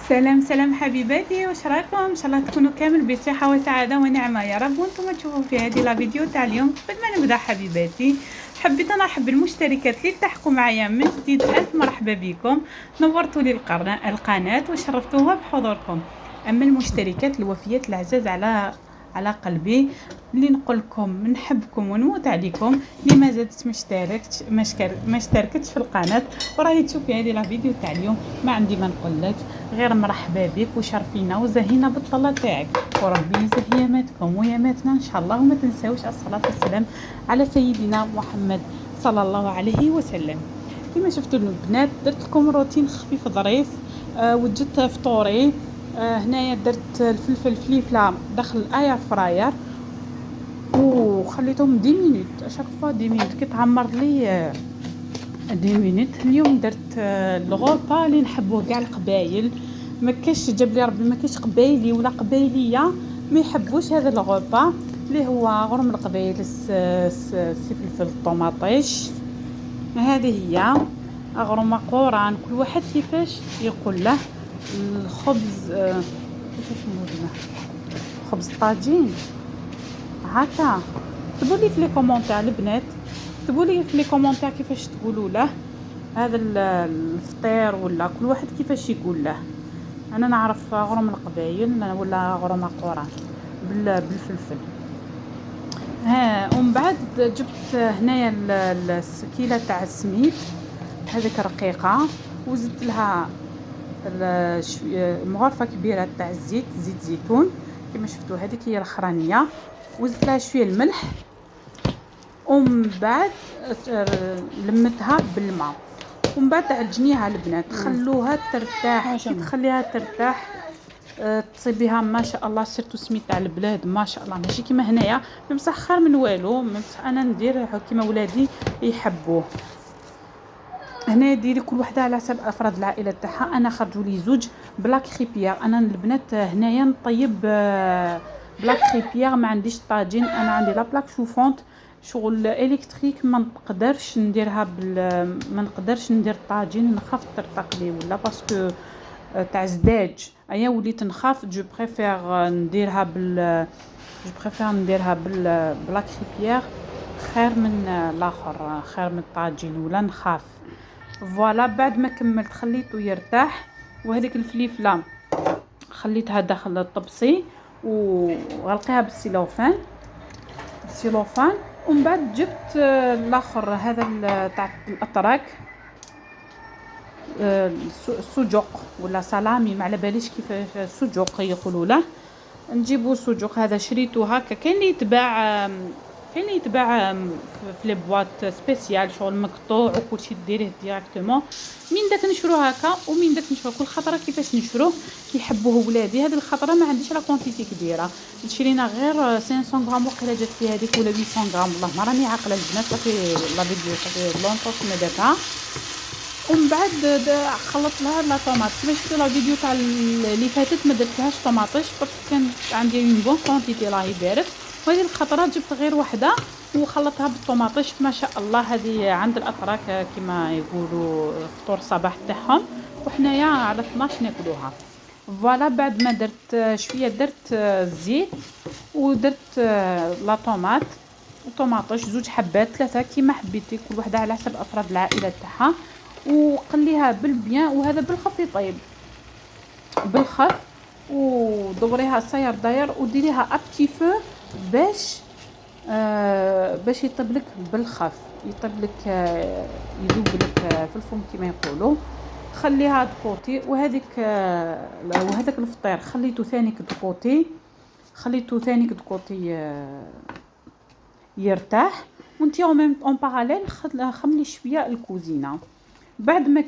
سلام سلام حبيباتي، واش راكم؟ ان شاء الله تكونوا كامل بصحه وسعاده ونعمه يا رب. وانتم تشوفوا في هذه لا فيديو تاع اليوم. قبل ما نبدا حبيباتي، حبيت نرحب بالمشتركات اللي التحقوا معايا من جديد. الف مرحبا بكم، نورتوا لي القناه وشرفتوها بحضوركم. اما المشتركات الوفيات العزاز على قلبي، اللي نقول لكم نحبكم ونموت عليكم، اللي ما زادت ما اشتركتش في القناه وراهي تشوفي هذه لا فيديو تاع اليوم، ما عندي ما نقول لك غير مرحبا بك وشرفينا وزهينا بالطلة تاعك، وربي يزه ياماتكم وياماتنا ان شاء الله. وما تنساوش الصلاة والسلام على سيدنا محمد صلى الله عليه وسلم. كما شفتوا البنات درت لكم روتين خفيف ظريف. وجدت فطوري. هنايا درت الفلفل فليفله داخل الاير فراير وخليتهم 10 مينوت، اشاك فوا 10 مينوت كيتعمر لي 10 مينوت. اليوم درت الغوطه اللي نحبوه كاع القبايل. ما كاش جاب لي ربي، ما كاش قبايلي ولا قبايليه ما يحبوش هذا الغوطه اللي هو غرم القبايل سي فلفل الطوماطيش. هذه هي غرمه قوران، كل واحد كيفاش يقول له. الخبز كيفاش نقول له، خبز طاجين هكا. كتبوا لي في لي كومونتير البنات، كتبوا لي في لي كومونتير كيفاش تقولوا له هذا الفطير، ولا كل واحد كيفاش يقول له. انا نعرف غرم القبايل ولا غرم قران بالفلفل. ومن بعد جبت هنايا الكيله تاع السميد هذيك رقيقه، وزدت لها مغرفه كبيره تاع زيت زيتون كما شفتوا، هذيك هي الاخرانيه. وزدت لها شويه الملح، ومن بعد لمتها بالماء، ومن بعد عجنيها البنات، خلوها ترتاح. كي تخليها ترتاح تصيبيها ما شاء الله، سيرتو سميت تاع البلاد ما شاء الله، ماشي كيما هنايا ممسخر من والو. ممسح انا ندير كيما ولادي يحبوه. هنا ديري كل وحده على حسب افراد العائله تاعها. انا خرجوا لي زوج بلاك خيبيير، انا البنات هنايا نطيب بلاك خيبيير، ما عنديش طاجين، انا عندي لا بلاك شوفونت شغل الكتريك، ما نقدرش نديرها ما نقدرش ندير طاجين، نخاف ترتق لي ولا باسكو تاع زداج. ايا وليت نخاف، جو بريفير نديرها بلاك خيبيير خير من الاخر، خير من الطاجين ولا نخاف. فوالا بعد ما كملت خليته يرتاح، وهذيك الفليفله خليتها داخل الطبسي وغلقيها بالسيلوفان. ومن بعد جبت الاخر هذا تاع الاتراك، سجق ولا سلامي، ما على باليش كيف سجق يقولوا له. نجيبوا سجق هذا شريته هكا، كاين اللي يتباع في لي بواط سبيسيال شغل مقطوع وكلشي ديريه ديريكتومون. من داك نشروه هكا ومن داك نشروه كل خطره كيفاش نشروه كيحبوه ولادي. هذه الخطره ما عنديش لا كونتيتي كبيره، شرينا غير 500 غرام وقيله جات في هذيك ولا 800 غرام، والله ما راني عاقله البنات، صافي لا فيديو صافي لونطوس ما درتها. ومن بعد خلطت لها لا طوماط. كما شفتوا لا فيديو تاع اللي فاتت ما درتلهاش طوماطيش باسكو كان عندي اون بون كونتيتي راهي بارد، وهذه الخطره جبت غير وحده وخلطتها بالطوماطيش ما شاء الله. هذه عند الاتراك كما يقولوا فطور الصباح تاعهم، وحنايا على 12 ناكلوها. فوالا بعد ما درت شويه درت الزيت ودرت لا طوماط وطوماطيش، زوج حبات ثلاثه كيما حبيتي، كل وحده على حسب افراد العائله تاعها. وقليها بالبيان، وهذا بالخف يطيب بالخف، ودوريها صاير داير وديريها ابتي فو باش يطيب لك بالخف، يطيب لك يذوب لك في الفم كما يقولوا. خليها دكوتي. وهذاك الفطير خليته ثاني كوتي يرتاح. وانتي اون باراليل خملي شويه الكوزينه. بعد ما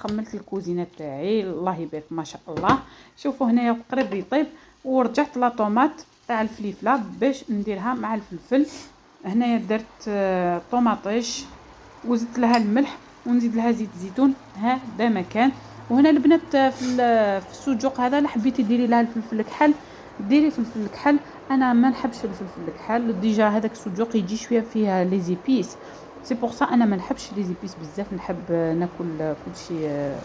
خملت الكوزينه تاعي الله يبارك ما شاء الله. شوفوا هنايا قريب يطيب، ورجعت لا طوماط تاع الفليفله باش نديرها مع الفلفل. هنايا درت طوماطيش وزدت لها الملح ونزيد لها زيت زيتون هذا مكان. وهنا البنات في السجق هذا اللي حبيتي ديري لها الفلفل الكحل ديري فلفل الكحل. انا ما نحبش الفلفل الكحل، ديجا هذاك السجق يجي شويه فيها لي زيبيس، سي بور سا انا ما نحبش لي زيبيس بزاف، نحب ناكل كل شيء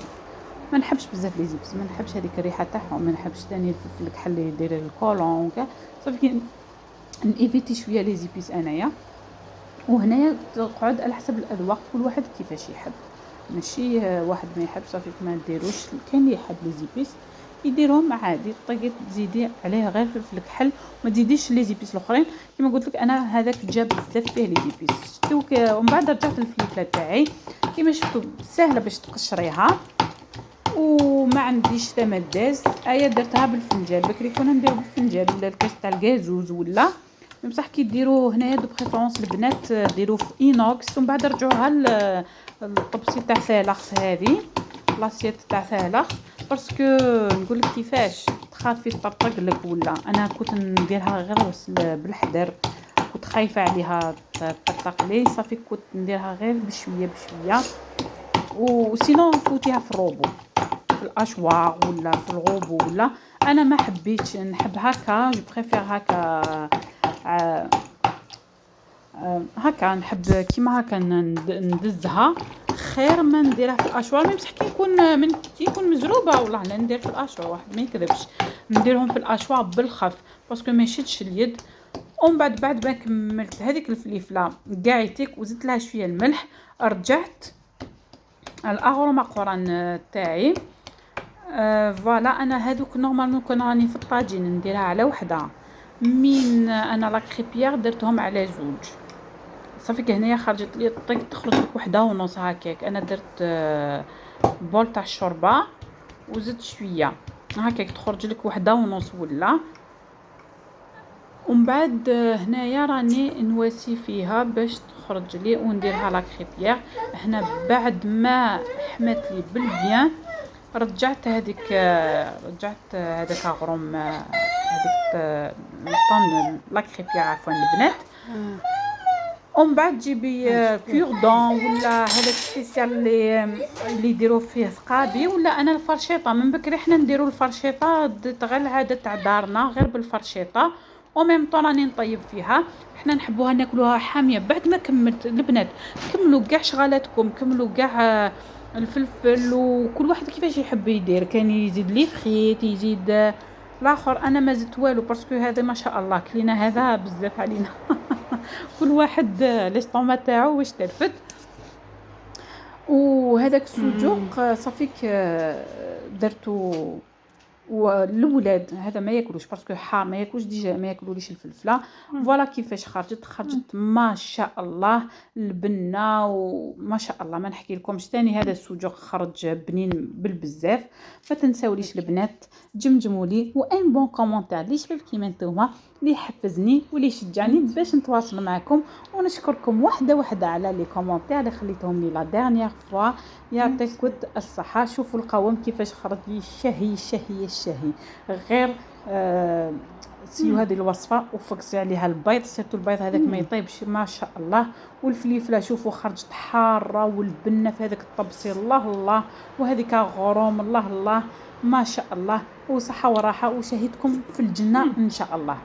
ما نحبش بزاف لي زيبس، ما نحبش هذيك الريحه تاعهم، ما نحبش ثاني الفلفل الكحل اللي يدير الكولون وكاع. صافي نيفيتي شويه لي زيبيس انايا. وهنايا تقعد على حسب الاذواق، كل واحد كيفاش يحب. ماشي واحد ما يحب صافي ما ديروش. كاين اللي يحب لي زيبيس يديرهم عادي، طيب تزيدي عليه غير فلفل كحل، ما تزيديش لي زيبيس الاخرين. كما قلت لك انا هذاك جاب بزاف فيه لي زيبيس شتوك. ومن بعد رجعت الفلفله تاعي كما شفتوا سهله باش تقشريها. وما عنديش ثمن داز، ايا درتها بالفنجان. بكري كنا نديرو بالفنجان ولا الكاس تاع الكازوز ولا بصح كي ديروه هنايا دو بريفيرونس البنات ديروه في اينوكس ومن بعد رجعوها للطبسي تاع ثالخ. هذه لاسيت تاع ثالخ باسكو نقول لك كيفاش تخافي تطرطق لك. ولا انا كنت نديرها غير بالحذر، كنت خايفه عليها تطرطق لي. صافي كنت نديرها غير بشويه بشويه. وسينو نفوتيها في الروبو، في الاشواغ ولا في الغوبو. ولا انا ما حبيتش نحب هكا، جو بريفير هكا. هكا نحب كيما هكا ندزها خير ما نديرها في الاشواغ. بصح كي يكون مزروبه والله لا ندير في الاشواغ، واحد ما يكذبش نديرهم في الاشواغ بالخف باسكو ما يشدش اليد. ومن بعد ما كملت هذيك الفليفله قاعيتك وزدت لها شويه الملح، رجعت الاغروما قران تاعي. فوالا انا هذوك نورمالمون كون راني في الطاجين نديرها على وحده، من انا لا كريبيير درتهم على زوج. صافي هنايا خرجت لي طيق تخرج لك وحده ونص هكاك. انا درت بول تاع الشوربه وزدت شويه هكاك تخرج لك وحده ونص ولا. ومن بعد هنايا راني نواسي فيها باش تخرج لي ونديرها لا كريبيير. هنا بعد ما حمات لي بالبيان رجعت هذيك هذاك غروم هذيك طن لا كريبيير عفوا البنات. ومن بعد جيبي كوردون ولا هذاك سبيسيال اللي يديروا فيه ثقابي. ولا انا الفرشيطه من بكري حنا نديروا الفرشيطه غير العاده تاع دارنا غير بالفرشيطه. وميم طون راني نطيب فيها، حنا نحبوها ناكلوها حاميه. بعد ما كملت البنات كملوا كاع شغالاتكم، كملوا كاع الفلفل وكل واحد كيفاش يحب يدير. كان يزيد لي فريت يزيد الاخر، انا ما زدت والو باسكو هذا ما شاء الله كلينا هذا بزاف علينا. كل واحد ليستوما تاعو واش ترفد. وهذاك السجق صافيك درتو. والولاد هذا ما ياكلوش باسكو حار، ما ياكلوش ديجا، ما ياكلوليش الفلفله. فوالا كيفاش خرجت ما شاء الله البنه وما شاء الله ما نحكي لكمش. ثاني هذا السجق خرج بنين بالبزاف. ما تنساوليش البنات جمجموا لي وان بون كومونتير لي شباب كيما نتوما اللي يحفزني واللي يشجعني باش نتواصل معكم. ونشكركم وحده على لي كومونتير اللي خليتهم لي لا ديرنيير فوا. يعطيكم الصحه. شوفوا القوام كيفاش خرج لي الشهي غير سيو هذه الوصفه. وفكسي عليها البيض، سيرتو البيض هذاك ما يطيبش ما شاء الله. والفليفله شوفوا خرجت حاره، والبنه في هذاك الطبسي الله. وهذيك غروم الله ما شاء الله. وصحه وراحه وشهيتكم في الجنه ان شاء الله.